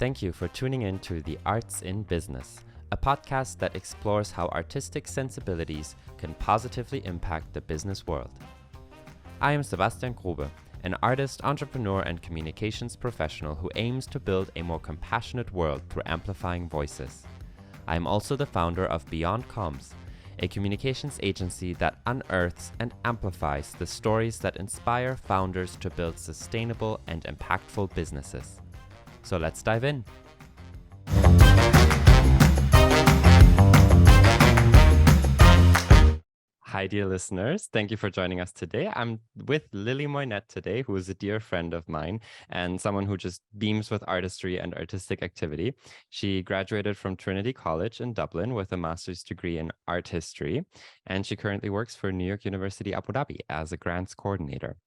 Thank you for tuning in to The Arts in Business, a podcast that explores how artistic sensibilities can positively impact the business world. I am Sebastian Grube, an artist, entrepreneur, and communications professional who aims to build a more compassionate world through amplifying voices. I am also the founder of Beyond Comms, a communications agency that unearths and amplifies the stories that inspire founders to build sustainable and impactful businesses. So let's dive in. Hi, dear listeners. Thank you for joining us today. I'm with Lily Moinette today, who is a dear friend of mine and someone who just beams with artistry and artistic activity. She graduated from Trinity College in Dublin with a master's degree in art history, and she currently works for New York University Abu Dhabi as a grants coordinator.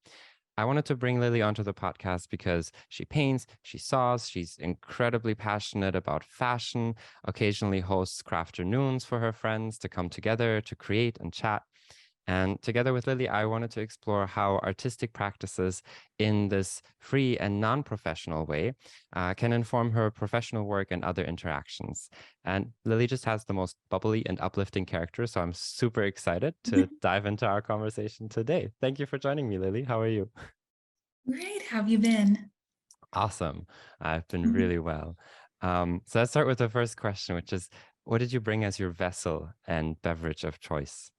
I wanted to bring Lily onto the podcast because she paints, she saws, she's incredibly passionate about fashion, occasionally hosts crafternoons for her friends to come together to create and chat. And together with Lily, I wanted to explore how artistic practices in this free and non-professional way can inform her professional work and other interactions. And Lily just has the most bubbly and uplifting character, so I'm super excited to dive into our conversation today. Thank you for joining me, Lily. How are you? Great. How have you been? Awesome. I've been really well. So let's start with the first question, which is, what did you bring as your vessel and beverage of choice?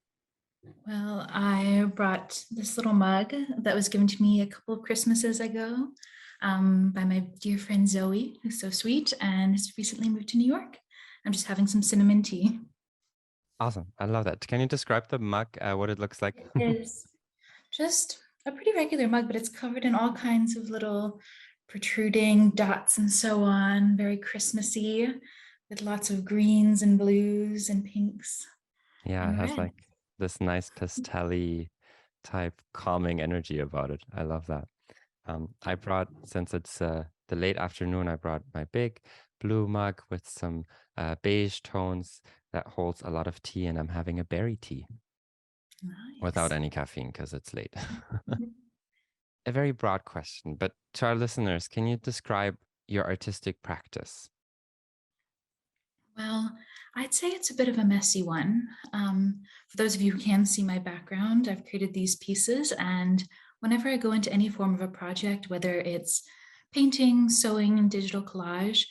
Well, I brought this little mug that was given to me a couple of Christmases ago by my dear friend Zoe, who's so sweet and has recently moved to New York. I'm just having some cinnamon tea. Awesome. I love that. Can you describe the mug, what it looks like? It's just a pretty regular mug, but it's covered in all kinds of little protruding dots and so on. Very Christmassy, with lots of greens and blues and pinks Yeah, it and has red. like this nice pastel type calming energy about it. I love that. I brought, since it's the late afternoon, I brought my big blue mug with some beige tones that holds a lot of tea, and I'm having a berry tea without Nice. any caffeine because it's late. A very broad question, but to our listeners, can you describe your artistic practice? Well, I'd say it's a bit of a messy one. For those of you who can see my background, I've created these pieces, and whenever I go into any form of a project, whether it's painting, sewing, and digital collage,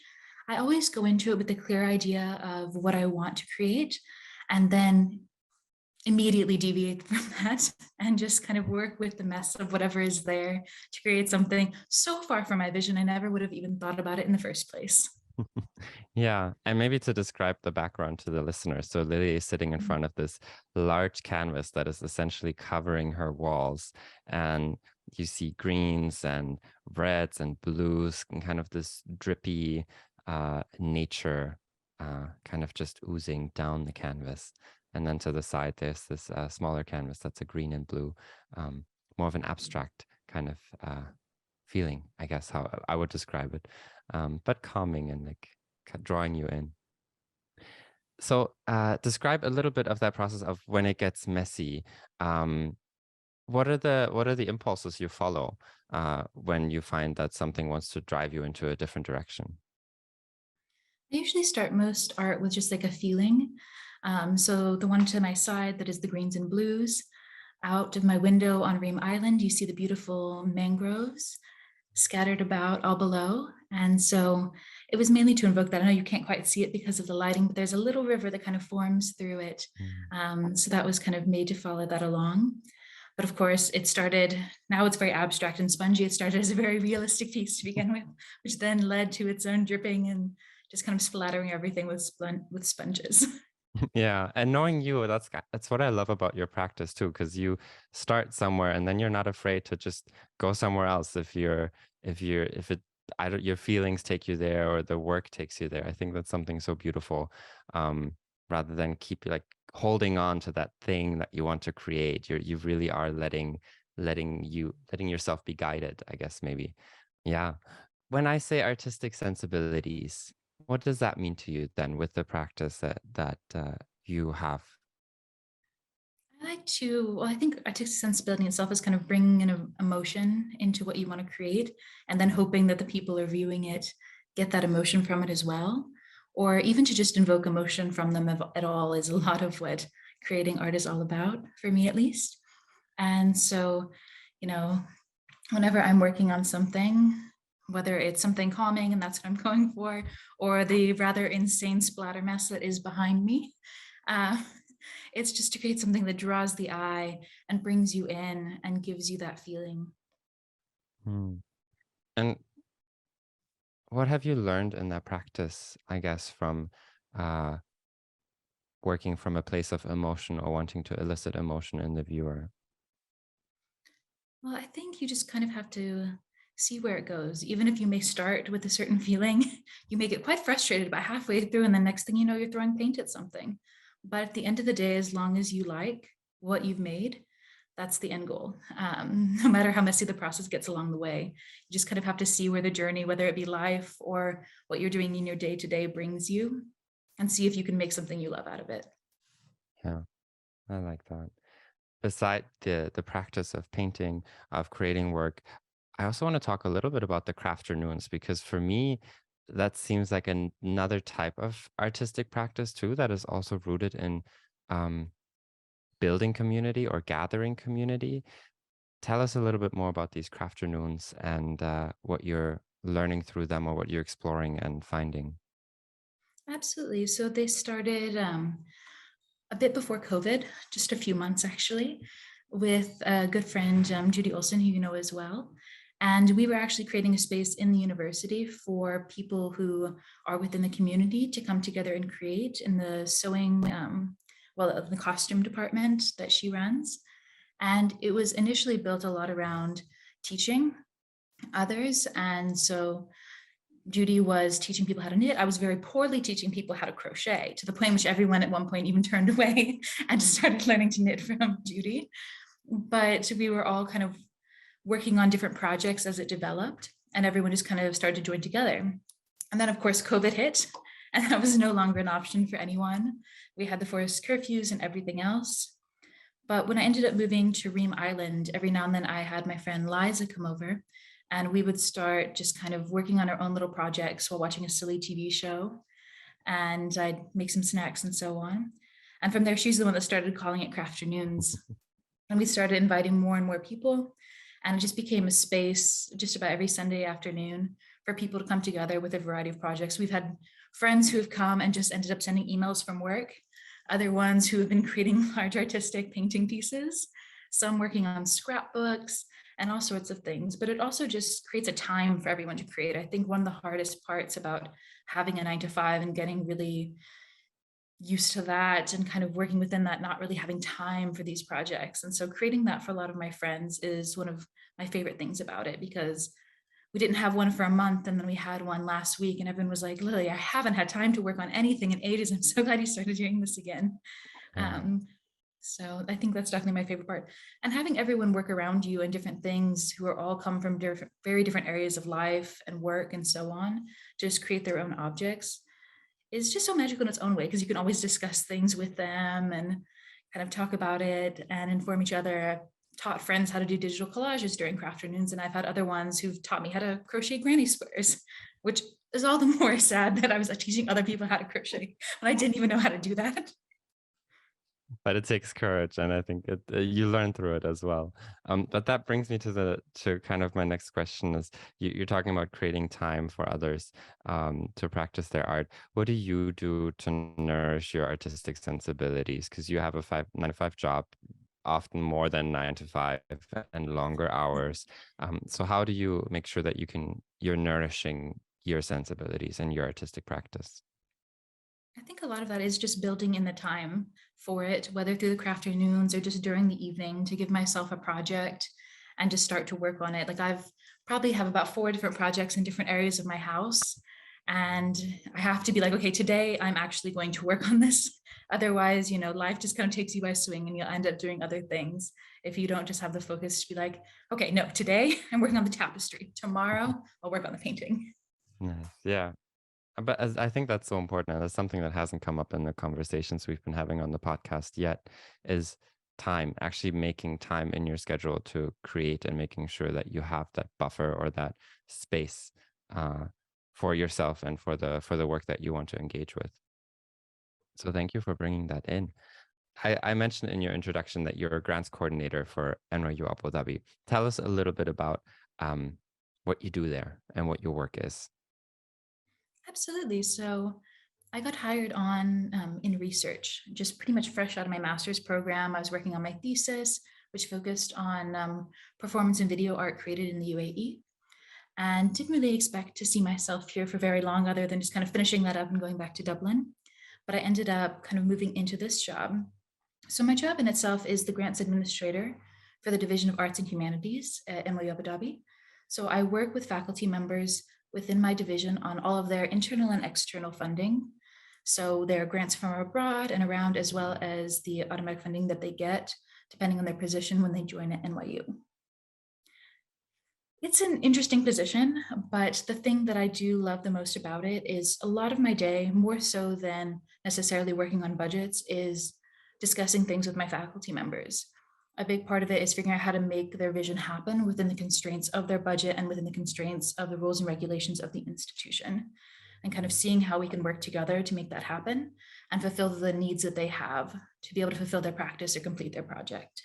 I always go into it with the clear idea of what I want to create, and then immediately deviate from that and just kind of work with the mess of whatever is there to create something so far from my vision, I never would have even thought about it in the first place. Yeah, and maybe to describe the background to the listeners. So Lily is sitting in front of this large canvas that is essentially covering her walls, and you see greens and reds and blues and kind of this drippy nature kind of just oozing down the canvas. And then to the side, there's this smaller canvas that's a green and blue, more of an abstract kind of feeling, I guess how I would describe it, but calming and like drawing you in. So describe a little bit of that process of when it gets messy. What are the impulses you follow when you find that something wants to drive you into a different direction? I usually start most art with just like a feeling. So the one to my side that is the greens and blues. Out of my window on Ream Island, you see the beautiful mangroves scattered about all below. And so it was mainly to invoke that. I know you can't quite see it because of the lighting, but there's a little river that kind of forms through it. Mm. So that was kind of made to follow that along. But of course, it started, now it's very abstract and spongy. It started as a very realistic piece to begin with, which then led to its own dripping and just kind of splattering everything with sponges. Yeah, and knowing you, that's what I love about your practice too, because you start somewhere and then you're not afraid to just go somewhere else if it I don't your feelings take you there or the work takes you there. I think that's something so beautiful. Rather than keep like holding on to that thing that you want to create. You really are letting yourself be guided, I guess maybe. Yeah. When I say artistic sensibilities, what does that mean to you then with the practice that you have? I like to, well, I think artistic sensibility itself is kind of bringing an emotion into what you want to create and then hoping that the people are viewing it get that emotion from it as well, or even to just invoke emotion from them at all is a lot of what creating art is all about, for me at least. And so, you know, whenever I'm working on something, whether it's something calming and that's what I'm going for, or the rather insane splatter mess that is behind me, uh, it's just to create something that draws the eye and brings you in and gives you that feeling. Hmm. And what have you learned in that practice, I guess, from uh, working from a place of emotion or wanting to elicit emotion in the viewer? Well, I think you just kind of have to see where it goes. Even if you may start with a certain feeling, you may get quite frustrated about halfway through, and the next thing you know, you're throwing paint at something. But at the end of the day, as long as you like what you've made, that's the end goal. No matter how messy the process gets along the way, you just kind of have to see where the journey, whether it be life or what you're doing in your day to day, brings you, and see if you can make something you love out of it. Yeah, I like that. Beside the practice of painting, of creating work, I also want to talk a little bit about the crafternoons because for me, that seems like another type of artistic practice too that is also rooted in um, building community or gathering community. Tell us a little bit more about these crafternoons and what you're learning through them or what you're exploring and finding. Absolutely. So they started a bit before COVID, just a few months actually, with a good friend, Judy Olson, who you know as well. And we were actually creating a space in the university for people who are within the community to come together and create in the sewing, the costume department that she runs. And it was initially built a lot around teaching others. And so Judy was teaching people how to knit. I was very poorly teaching people how to crochet, to the point in which everyone at one point even turned away and just started learning to knit from Judy. But we were all kind of working on different projects as it developed, and everyone just kind of started to join together. And then, of course, COVID hit, and that was no longer an option for anyone. We had the forced curfews and everything else. But when I ended up moving to Ream Island, every now and then I had my friend Liza come over, and we would start just kind of working on our own little projects while watching a silly TV show. And I'd make some snacks and so on. And from there, she's the one that started calling it Crafternoons. And we started inviting more and more people. And it just became a space just about every Sunday afternoon for people to come together with a variety of projects. We've had friends who have come and just ended up sending emails from work, other ones who have been creating large artistic painting pieces, some working on scrapbooks and all sorts of things. But it also just creates a time for everyone to create. I think one of the hardest parts about having a 9 to 5 and getting really used to that and kind of working within that, not really having time for these projects. And so creating that for a lot of my friends is one of my favorite things about it, because we didn't have one for a month and then we had one last week and everyone was like, Lily, I haven't had time to work on anything in ages. I'm so glad you started doing this again. Yeah. Um, so I think that's definitely my favorite part. And having everyone work around you and different things who are all come from different, very different areas of life and work and so on, just create their own objects is just so magical in its own way, because you can always discuss things with them and kind of talk about it and inform each other. I've taught friends how to do digital collages during crafternoons, and I've had other ones who've taught me how to crochet granny squares, which is all the more sad that I was teaching other people how to crochet when I didn't even know how to do that. But it takes courage, and I think you learn through it as well. But that brings me to kind of my next question is you're talking about creating time for others to practice their art. What do you do to nourish your artistic sensibilities? Because you have a 9 to 5 job, often more than 9 to 5 and longer hours. So how do you make sure that you're nourishing your sensibilities and your artistic practice? I think a lot of that is just building in the time for it, whether through the crafternoons or just during the evening, to give myself a project and just start to work on it. Like I've probably have about 4 different projects in different areas of my house. And I have to be like, okay, today I'm actually going to work on this. Otherwise, life just kind of takes you by swing and you'll end up doing other things if you don't just have the focus to be like, okay, no, today I'm working on the tapestry. Tomorrow I'll work on the painting. Nice. Yeah. But as I think that's so important, and that's something that hasn't come up in the conversations we've been having on the podcast yet, is time, actually making time in your schedule to create and making sure that you have that buffer or that space. Uh, for yourself and for the work that you want to engage with. So thank you for bringing that in. I mentioned in your introduction that you're a grants coordinator for NYU Abu Dhabi. Tell us a little bit about what you do there and what your work is. Absolutely. So I got hired on in research, just pretty much fresh out of my master's program. I was working on my thesis, which focused on performance and video art created in the UAE, and didn't really expect to see myself here for very long, other than just kind of finishing that up and going back to Dublin. But I ended up kind of moving into this job. So my job in itself is the grants administrator for the Division of Arts and Humanities at NYU Abu Dhabi. So I work with faculty members within my division on all of their internal and external funding. So their grants from abroad and around, as well as the automatic funding that they get, depending on their position when they join at NYU. It's an interesting position, but the thing that I do love the most about it is a lot of my day, more so than necessarily working on budgets, is discussing things with my faculty members. A big part of it is figuring out how to make their vision happen within the constraints of their budget and within the constraints of the rules and regulations of the institution, and kind of seeing how we can work together to make that happen and fulfill the needs that they have to be able to fulfill their practice or complete their project.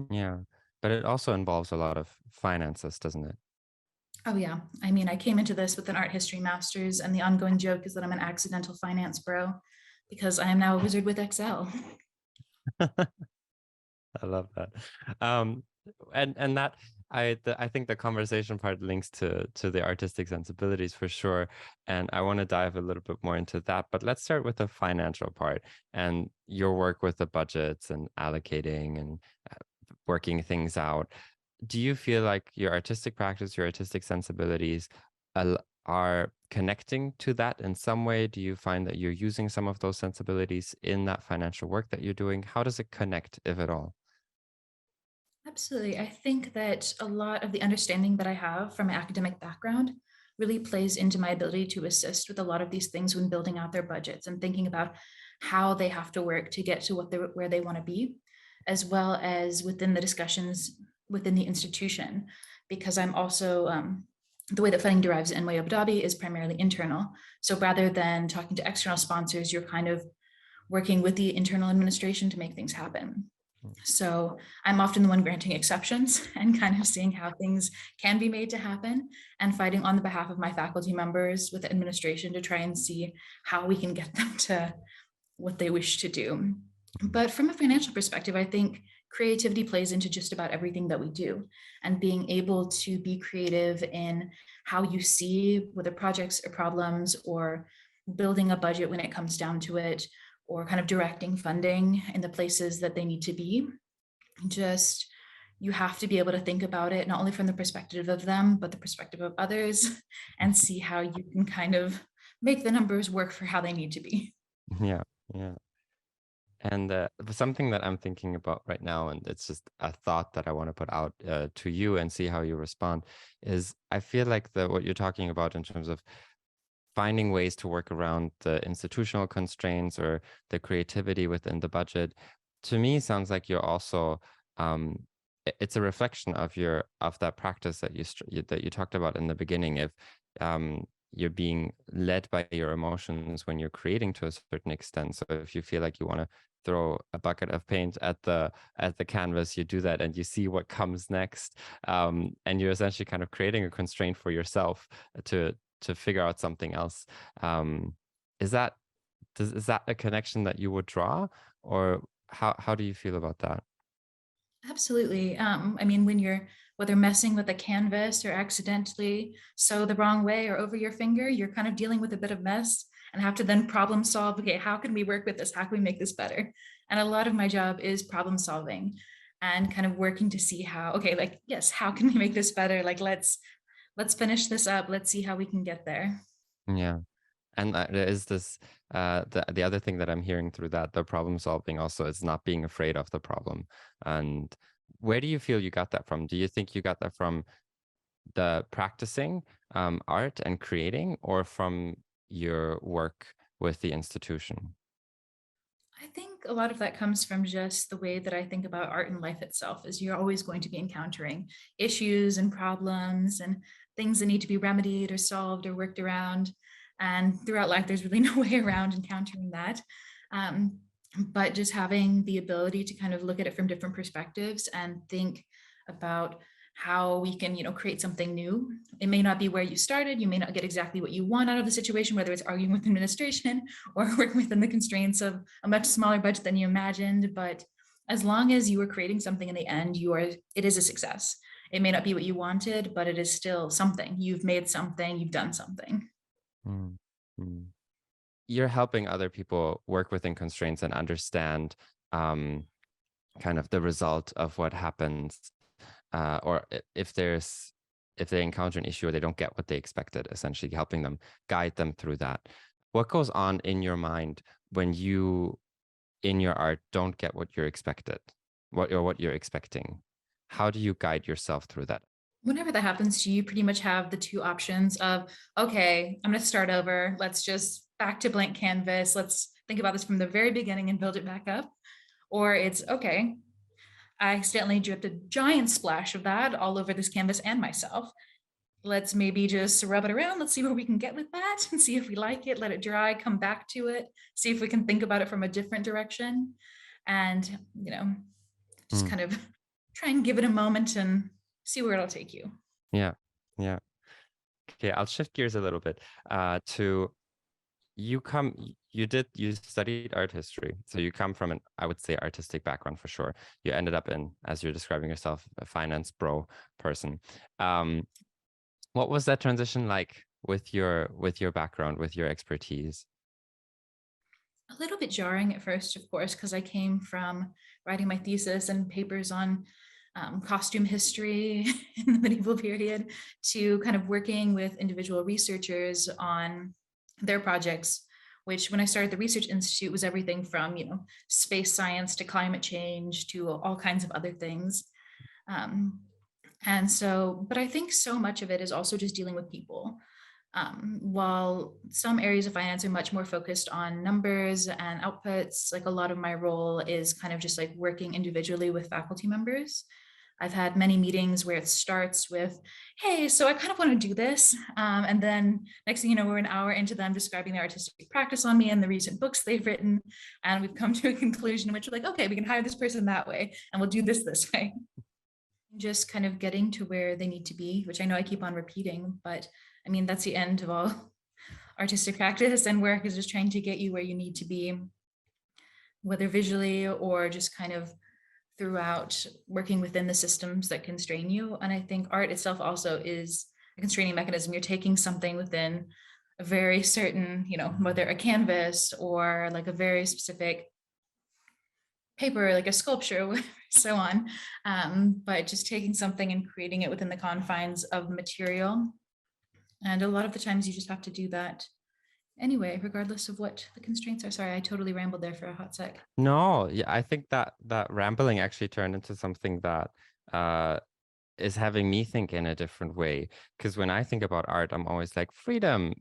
Yeah, but it also involves a lot of finances, doesn't it? Oh, yeah. I mean, I came into this with an art history master's, and the ongoing joke is that I'm an accidental finance bro because I am now a wizard with Excel. I love that. Um, and that I think the conversation part links to the artistic sensibilities for sure. And I want to dive a little bit more into that. But let's start with the financial part and your work with the budgets and allocating and working things out. Do you feel like your artistic practice, your artistic sensibilities are connecting to that in some way? Do you find that you're using some of those sensibilities in that financial work that you're doing? How does it connect, if at all? Absolutely. I think that a lot of the understanding that I have from my academic background really plays into my ability to assist with a lot of these things when building out their budgets and thinking about how they have to work to get to where they want to be, as well as within the discussions within the institution. Because I'm also the way that funding derives in NYU Abu Dhabi is primarily internal. So rather than talking to external sponsors, you're kind of working with the internal administration to make things happen. So I'm often the one granting exceptions and kind of seeing how things can be made to happen and fighting on the behalf of my faculty members with the administration to try and see how we can get them to what they wish to do. But from a financial perspective, I think creativity plays into just about everything that we do, and being able to be creative in how you see whether projects or problems, or building a budget when it comes down to it, or kind of directing funding in the places that they need to be. Just you have to be able to think about it not only from the perspective of them, but the perspective of others, and see how you can kind of make the numbers work for how they need to be. Yeah, yeah. And something that I'm thinking about right now, and it's just a thought that I want to put out to you and see how you respond, is I feel like what you're talking about in terms of finding ways to work around the institutional constraints or the creativity within the budget, to me sounds like you're also it's a reflection of that practice that that you talked about in the beginning. If you're being led by your emotions when you're creating to a certain extent, so if you feel like you want to throw a bucket of paint at the canvas, you do that and you see what comes next, and you're essentially kind of creating a constraint for yourself to figure out something else. Is that is that a connection that you would draw, or how do you feel about that? Absolutely. I mean, when you're whether messing with a canvas or accidentally sew the wrong way or over your finger, you're kind of dealing with a bit of mess and have to then problem solve. Okay, how can we work with this? How can we make this better? And a lot of my job is problem solving and kind of working to see how, okay, like, yes, how can we make this better? Like, let's finish this up. Let's see how we can get there. Yeah. And there is this the other thing that I'm hearing through that, the problem solving also is not being afraid of the problem. And where do you feel you got that from? Do you think you got that from the practicing art and creating, or from your work with the institution? I think a lot of that comes from just the way that I think about art and life itself, is you're always going to be encountering issues and problems and things that need to be remedied or solved or worked around. And throughout life, there's really no way around encountering that. But just having the ability to kind of look at it from different perspectives and think about how we can, create something new. It may not be where you started. You may not get exactly what you want out of the situation, whether it's arguing with administration or working within the constraints of a much smaller budget than you imagined. But as long as you are creating something in the end, it is a success. It may not be what you wanted, but it is still something. You've made something, you've done something. Mm-hmm. You're helping other people work within constraints and understand kind of the result of what happens, or if they encounter an issue or they don't get what they expected, essentially helping them, guide them through that. What goes on in your mind when you, in your art, don't get what you're expected, what you're expecting? How do you guide yourself through that? Whenever that happens to you, pretty much have the two options of, okay, I'm going to start over. Let's just back to blank canvas. Let's think about this from the very beginning and build it back up. Or it's, okay, I accidentally dripped a giant splash of that all over this canvas and myself. Let's maybe just rub it around. Let's see where we can get with that and see if we like it, let it dry, come back to it, see if we can think about it from a different direction. And, just kind of try and give it a moment and see where it'll take you. Yeah. Okay, I'll shift gears a little bit to you studied art history. So you come from I would say, artistic background for sure. You ended up in, as you're describing yourself, a finance bro person. What was that transition like with your background, with your expertise? A little bit jarring at first, of course, because I came from writing my thesis and papers on costume history in the medieval period to kind of working with individual researchers on their projects, which when I started the Research Institute was everything from, space science to climate change to all kinds of other things. But I think so much of it is also just dealing with people. While some areas of finance are much more focused on numbers and outputs, like a lot of my role is kind of just like working individually with faculty members. I've had many meetings where it starts with, hey, so I kind of want to do this. And then next thing you know, we're an hour into them describing their artistic practice on me and the recent books they've written. And we've come to a conclusion in which we're like, okay, we can hire this person that way and we'll do this way. Just kind of getting to where they need to be, which I know I keep on repeating, but I mean, that's the end of all artistic practice and work, is just trying to get you where you need to be, whether visually or just kind of throughout working within the systems that constrain you. And I think art itself also is a constraining mechanism. You're taking something within a very certain, whether a canvas or like a very specific paper, like a sculpture, so on. But just taking something and creating it within the confines of material. And a lot of the times you just have to do that anyway, regardless of what the constraints are. Sorry, I totally rambled there for a hot sec. No, yeah, I think that rambling actually turned into something that is having me think in a different way. Because when I think about art, I'm always like, freedom,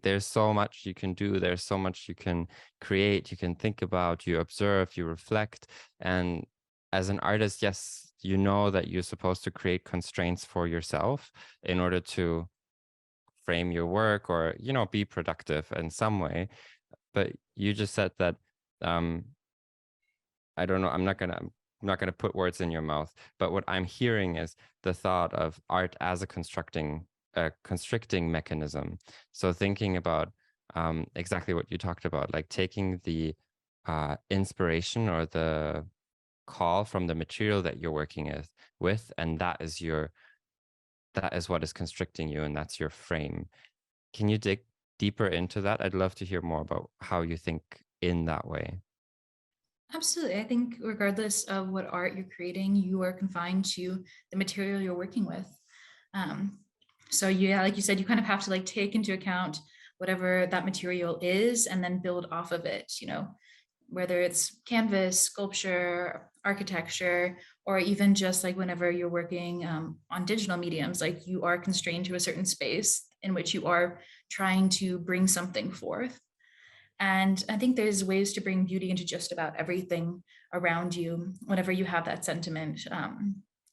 there's so much you can do, there's so much you can create, you can think about, you observe, you reflect. And as an artist, yes, you know that you're supposed to create constraints for yourself in order to frame your work or, be productive in some way. But you just said that, I don't know, I'm not gonna put words in your mouth, but what I'm hearing is the thought of art as a constricting mechanism. So thinking about exactly what you talked about, like taking the inspiration or the call from the material that you're working with, and that is what is constricting you, and that's your frame. Can you dig deeper into that? I'd love to hear more about how you think in that way. Absolutely. I think regardless of what art you're creating, you are confined to the material you're working with. So yeah, like you said, you kind of have to like take into account whatever that material is and then build off of it, whether it's canvas, sculpture, architecture, or even just like whenever you're working on digital mediums, like you are constrained to a certain space in which you are trying to bring something forth. And I think there's ways to bring beauty into just about everything around you whenever you have that sentiment.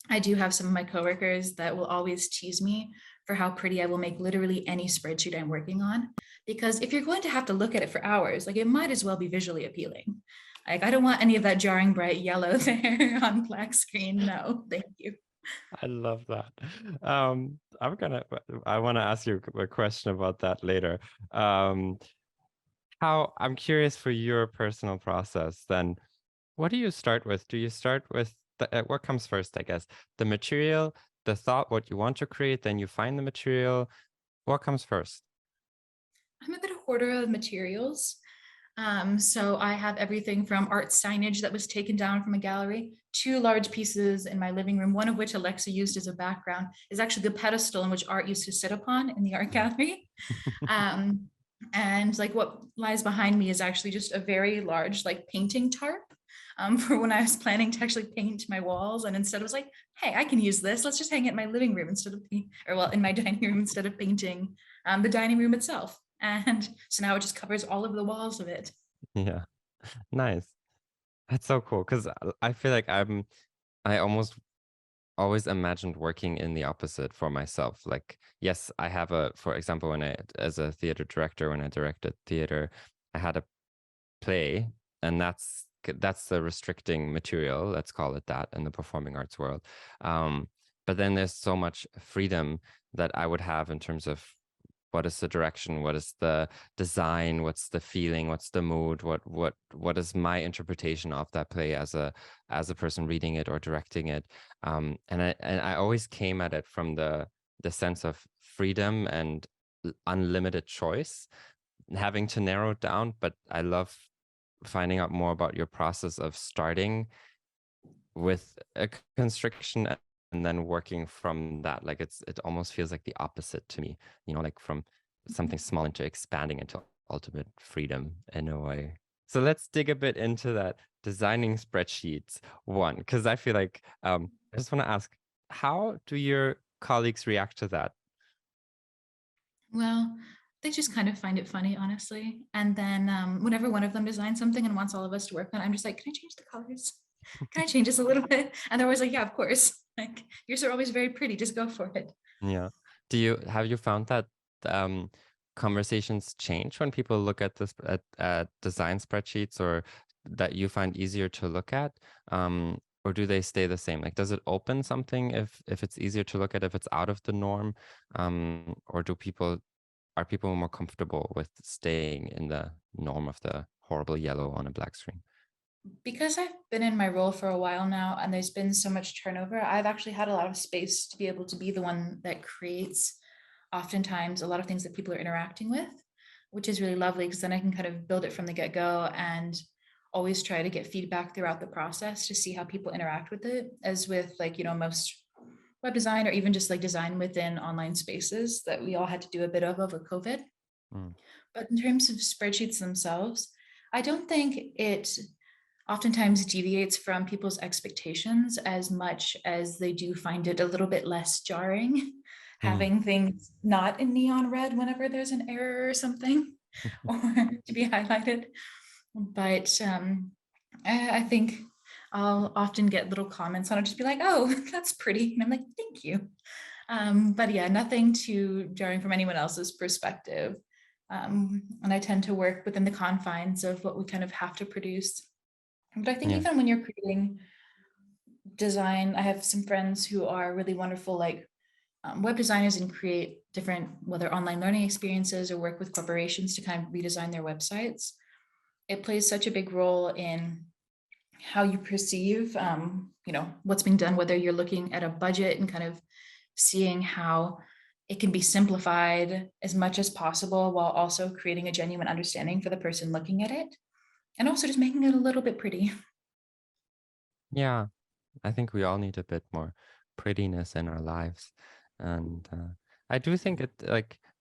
I do have some of my coworkers that will always tease me for how pretty I will make literally any spreadsheet I'm working on. Because if you're going to have to look at it for hours, like it might as well be visually appealing. Like I don't want any of that jarring bright yellow there on black screen. No, thank you. I love that. I want to ask you a question about that later. Um, how I'm curious for your personal process then. What do you start with? Do you start with what comes first, I guess? The material, the thought, what you want to create, then you find the material. What comes first? I'm a bit of hoarder of materials. So I have everything from art signage that was taken down from a gallery, two large pieces in my living room, one of which Alexa used as a background, is actually the pedestal in which art used to sit upon in the art gallery. Um, and like what lies behind me is actually just a very large like painting tarp for when I was planning to actually paint my walls. And instead I was like, hey, I can use this. Let's just hang it in my living room instead of, or well, in my dining room instead of painting the dining room itself. And so now it just covers all of the walls of it. Yeah, nice. That's so cool because I feel like I almost always imagined working in the opposite for myself. Like, yes, I have for example, as a theater director, when I directed theater, I had a play, and that's the restricting material, let's call it that, in the performing arts world. But then there's so much freedom that I would have in terms of what is the direction, what is the design, what's the feeling, what's the mood, what is my interpretation of that play as a person reading it or directing it. And I always came at it from the sense of freedom and unlimited choice, having to narrow it down. But I love finding out more about your process of starting with a constriction and then working from that. Like it almost feels like the opposite to me, like from something small into expanding into ultimate freedom in a way. So let's dig a bit into that designing spreadsheets one, because I feel like I just want to ask, how do your colleagues react to that? Well, they just kind of find it funny, honestly. And then whenever one of them designs something and wants all of us to work on it, I'm just like, can I change the colors? Can I change this a little bit? And they're always like, yeah, of course. Like yours are always very pretty. Just go for it. Yeah. Have you found that um, conversations change when people look at at design spreadsheets, or that you find easier to look at? Or do they stay the same? Like, does it open something if it's easier to look at, if it's out of the norm? Or are people more comfortable with staying in the norm of the horrible yellow on a black screen? Because I've been in my role for a while now and there's been so much turnover, I've actually had a lot of space to be able to be the one that creates oftentimes a lot of things that people are interacting with, which is really lovely because then I can kind of build it from the get-go and always try to get feedback throughout the process to see how people interact with it, as with like, most web design or even just like design within online spaces that we all had to do a bit of over COVID. Mm. But in terms of spreadsheets themselves, I don't think it oftentimes deviates from people's expectations as much as they do find it a little bit less jarring, Mm. having things not in neon red whenever there's an error or something, or to be highlighted. But I think I'll often get little comments on it, just be like, oh, that's pretty. And I'm like, thank you. But yeah, nothing too jarring from anyone else's perspective. And I tend to work within the confines of what we kind of have to produce. But I think Yeah. even when you're creating design, I have some friends who are really wonderful, like web designers, and create different, whether online learning experiences or work with corporations to kind of redesign their websites. It plays such a big role in how you perceive, what's being done, whether you're looking at a budget and kind of seeing how it can be simplified as much as possible while also creating a genuine understanding for the person looking at it, and also just making it a little bit pretty. Yeah. I think we all need a bit more prettiness in our lives. And I do think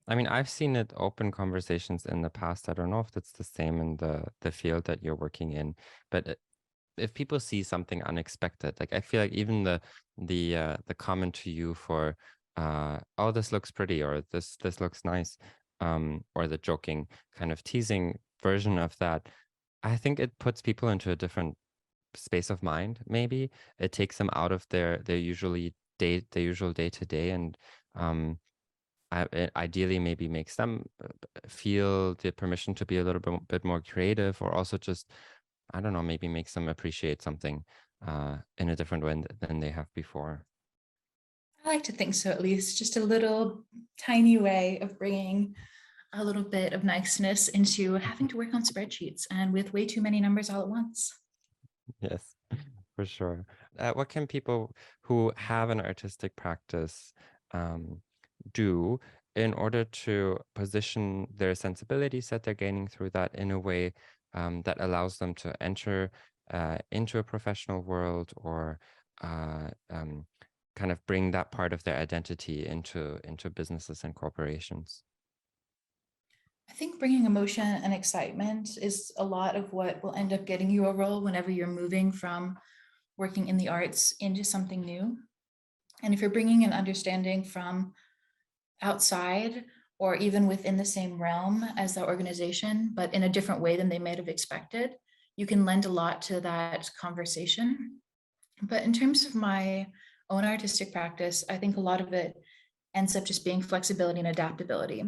I mean, I've seen it open conversations in the past. I don't know if that's the same in the field that you're working in, but if people see something unexpected, like I feel like even the comment to you for oh, this looks pretty, or this looks nice, or the joking kind of teasing version of that, I think it puts people into a different space of mind. Maybe it takes them out of their usual day to day, and um ideally maybe makes them feel the permission to be a little bit more creative, or also just, I don't know, maybe makes them appreciate something in a different way than they have before. I like to think so, at least just a little tiny way of bringing a little bit of niceness into having to work on spreadsheets and with way too many numbers all at once. Yes, for sure. What can people who have an artistic practice um, do in order to position their sensibilities that they're gaining through that in a way that allows them to enter into a professional world, or kind of bring that part of their identity into businesses and corporations? I think bringing emotion and excitement is a lot of what will end up getting you a role whenever you're moving from working in the arts into something new. And if you're bringing an understanding from outside or even within the same realm as the organization, but in a different way than they might have expected, you can lend a lot to that conversation. But in terms of my own artistic practice, I think a lot of it ends up just being flexibility and adaptability.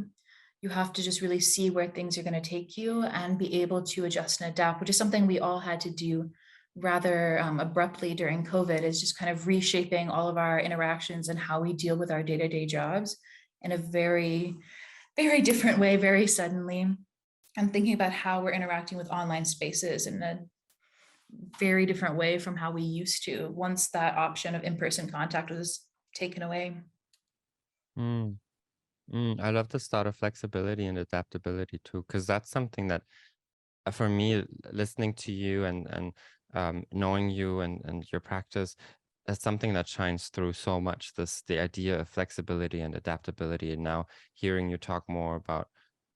You have to just really see where things are going to take you and be able to adjust and adapt, which is something we all had to do rather abruptly during COVID, is just kind of reshaping all of our interactions and how we deal with our day-to-day jobs in a very, very different way, very suddenly. I'm thinking about how we're interacting with online spaces in a very different way from how we used to once that option of in-person contact was taken away. Mm. I love the thought of flexibility and adaptability too, because that's something that for me, listening to you and knowing you and your practice, is something that shines through so much. The idea of flexibility and adaptability, and now hearing you talk more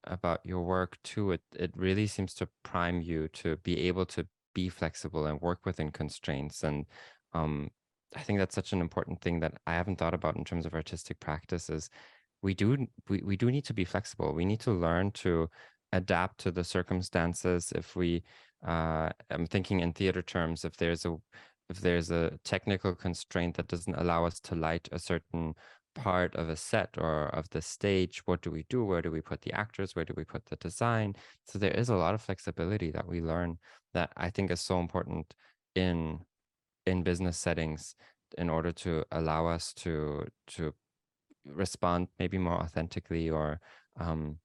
about your work too, it really seems to prime you to be able to be flexible and work within constraints. And um, I think that's such an important thing that I haven't thought about in terms of artistic practices. We do need to be flexible. We need to learn to adapt to the circumstances. If we I'm thinking in theater terms, if there's a technical constraint that doesn't allow us to light a certain part of a set or of the stage, what do we do? Where do we put the actors? Where do we put the design? So there is a lot of flexibility that we learn that I think is so important in business settings, in order to allow us to respond maybe more authentically, or um,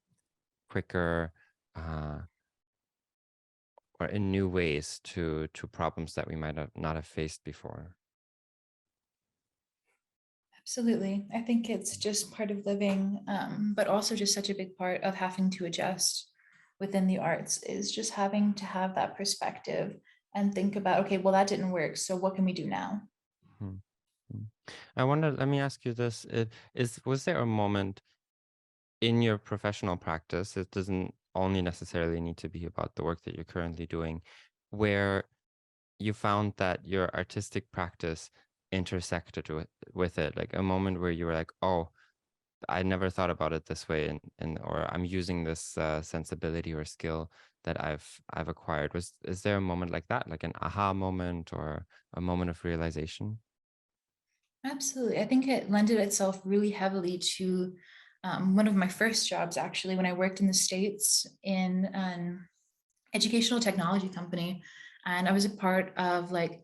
quicker, uh, or in new ways to problems that we might have not have faced before. Absolutely. I think it's just part of living, but also just such a big part of having to adjust within the arts is just having to have that perspective and think about, okay, well, that didn't work. So what can we do now? Hmm. Hmm. I wonder, let me ask you this. Was there a moment in your professional practice, it doesn't only necessarily need to be about the work that you're currently doing, where you found that your artistic practice intersected with it, like a moment where you were like, oh, I never thought about it this way, and or I'm using this sensibility or skill that I've acquired. Is there a moment like that, like an aha moment or a moment of realization? Absolutely. I think it lended itself really heavily to one of my first jobs, actually, when I worked in the States in an educational technology company. And I was a part of like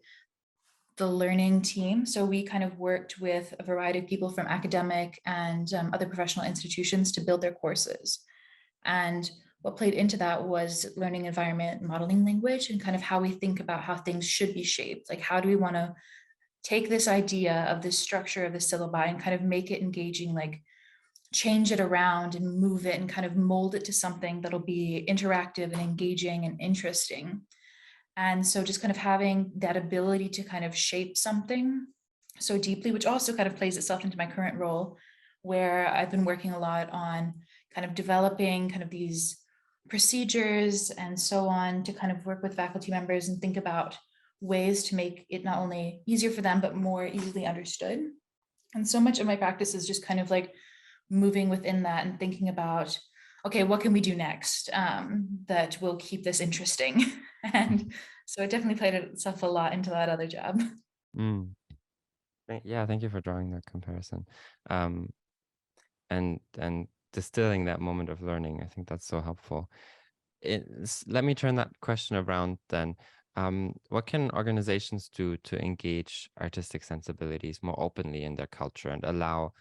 the learning team. So we kind of worked with a variety of people from academic and other professional institutions to build their courses. And what played into that was learning environment modeling language and kind of how we think about how things should be shaped. Like, how do we want to take this idea of this structure of the syllabi and kind of make it engaging, like change it around and move it and kind of mold it to something that'll be interactive and engaging and interesting. And so just kind of having that ability to kind of shape something so deeply, which also kind of plays itself into my current role, where I've been working a lot on kind of developing kind of these procedures and so on to kind of work with faculty members and think about ways to make it not only easier for them, but more easily understood. And so much of my practice is just kind of like moving within that and thinking about, okay, what can we do next that will keep this interesting? And so it definitely played itself a lot into that other job. Mm. Yeah, thank you for drawing that comparison. Um, and distilling that moment of learning. I think that's so helpful. Let me turn that question around then. What can organizations do to engage artistic sensibilities more openly in their culture and allow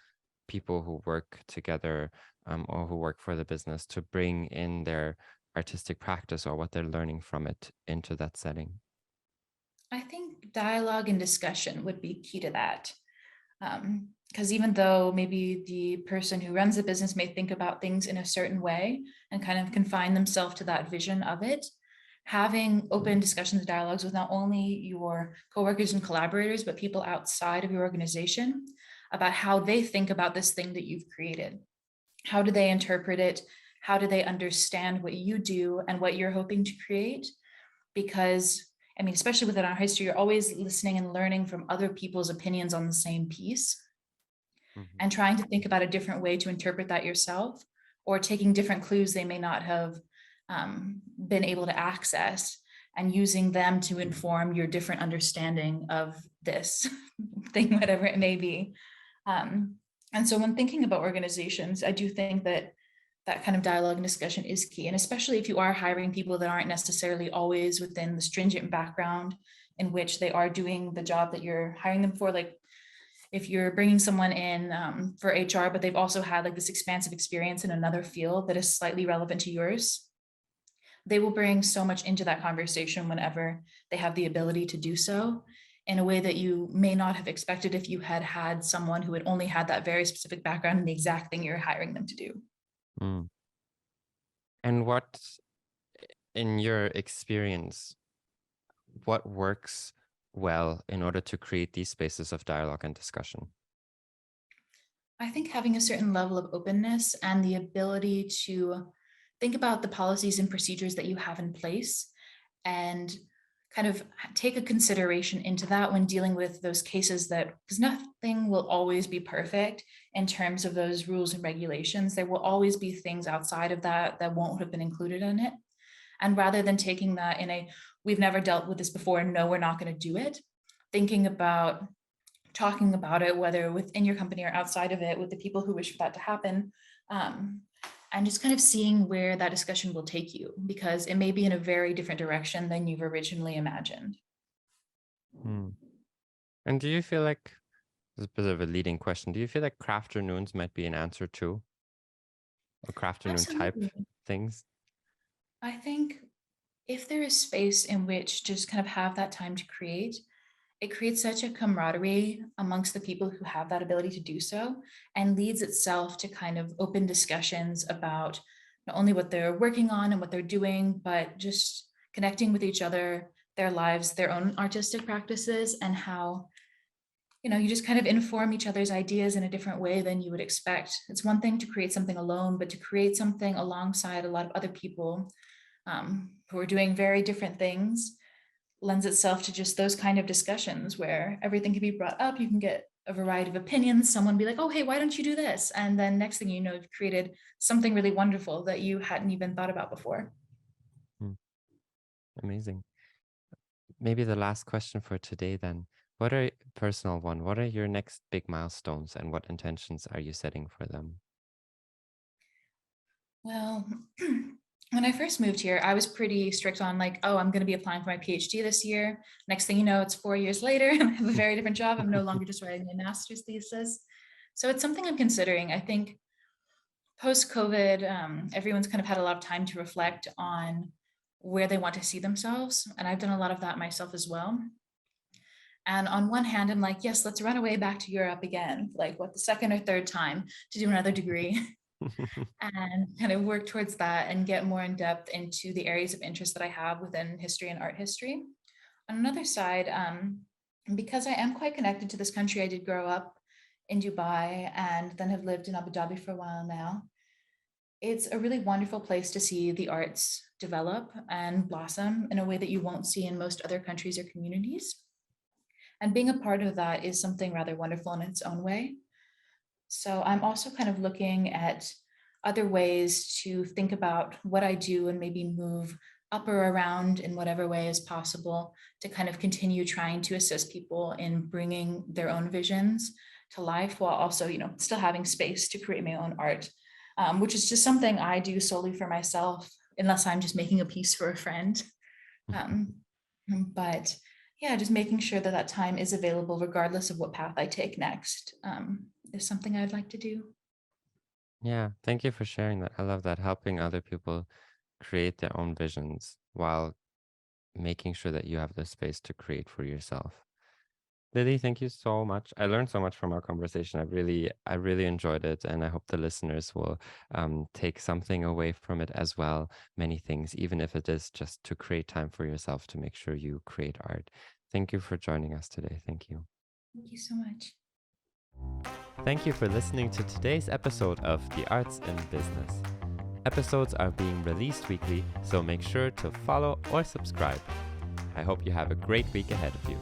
people who work together or who work for the business to bring in their artistic practice or what they're learning from it into that setting? I think dialogue and discussion would be key to that. Because even though maybe the person who runs the business may think about things in a certain way and kind of confine themselves to that vision of it, having open discussions and dialogues with not only your coworkers and collaborators, but people outside of your organization about how they think about this thing that you've created. How do they interpret it? How do they understand what you do and what you're hoping to create? Because I mean, especially within our history, you're always listening and learning from other people's opinions on the same piece Mhm. and trying to think about a different way to interpret that yourself, or taking different clues they may not have been able to access and using them to inform your different understanding of this thing, whatever it may be. And so when thinking about organizations, I do think that that kind of dialogue and discussion is key. And especially if you are hiring people that aren't necessarily always within the stringent background in which they are doing the job that you're hiring them for. Like if you're bringing someone in for HR, but they've also had like this expansive experience in another field that is slightly relevant to yours, they will bring so much into that conversation whenever they have the ability to do so in a way that you may not have expected if you had had someone who had only had that very specific background in the exact thing you're hiring them to do. Mm. And what, in your experience, what works well in order to create these spaces of dialogue and discussion? I think having a certain level of openness and the ability to think about the policies and procedures that you have in place and kind of take a consideration into that when dealing with those cases, that because nothing will always be perfect in terms of those rules and regulations. There will always be things outside of that that won't have been included in it. And rather than taking that in a, we've never dealt with this before, and no, we're not going to do it, thinking about talking about it, whether within your company or outside of it, with the people who wish for that to happen. And just kind of seeing where that discussion will take you, because it may be in a very different direction than you've originally imagined. Hmm. And do you feel like, this is a bit of a leading question, do you feel like craft afternoons might be an answer too? Or craft afternoon type Absolutely. things? I think if there is space in which just kind of have that time to create, it creates such a camaraderie amongst the people who have that ability to do so, and leads itself to kind of open discussions about not only what they're working on and what they're doing, but just connecting with each other, their lives, their own artistic practices, and how, you know, you just kind of inform each other's ideas in a different way than you would expect. It's one thing to create something alone, but to create something alongside a lot of other people who are doing very different things lends itself to just those kind of discussions where everything can be brought up. You can get a variety of opinions. Someone be like, oh, hey, why don't you do this? And then next thing you know, you've created something really wonderful that you hadn't even thought about before. Hmm. Amazing. Maybe the last question for today then. What are, personal one, what are your next big milestones and what intentions are you setting for them? Well, when I first moved here, I was pretty strict on like, oh, I'm going to be applying for my PhD this year. Next thing you know, it's 4 years later and I have a very different job. I'm no longer just writing my master's thesis. So it's something I'm considering. I think post-COVID, everyone's kind of had a lot of time to reflect on where they want to see themselves. And I've done a lot of that myself as well. And on one hand, I'm like, yes, let's run away back to Europe again, like what, the second or third time to do another degree and kind of work towards that and get more in depth into the areas of interest that I have within history and art history. On another side, because I am quite connected to this country, I did grow up in Dubai and then have lived in Abu Dhabi for a while now. It's a really wonderful place to see the arts develop and blossom in a way that you won't see in most other countries or communities. And being a part of that is something rather wonderful in its own way. So I'm also kind of looking at other ways to think about what I do and maybe move up or around in whatever way is possible to kind of continue trying to assist people in bringing their own visions to life while also, still having space to create my own art, which is just something I do solely for myself, unless I'm just making a piece for a friend. Um, but yeah, just making sure that that time is available regardless of what path I take next, is something I'd like to do. Yeah, thank you for sharing that. I love that, helping other people create their own visions while making sure that you have the space to create for yourself. Lily, thank you so much. I learned so much from our conversation. I really enjoyed it, and I hope the listeners will take something away from it as well. Many things, even if it is just to create time for yourself to make sure you create art. Thank you for joining us today. Thank you. Thank you so much. Thank you for listening to today's episode of The Arts in Business. Episodes are being released weekly, so make sure to follow or subscribe. I hope you have a great week ahead of you.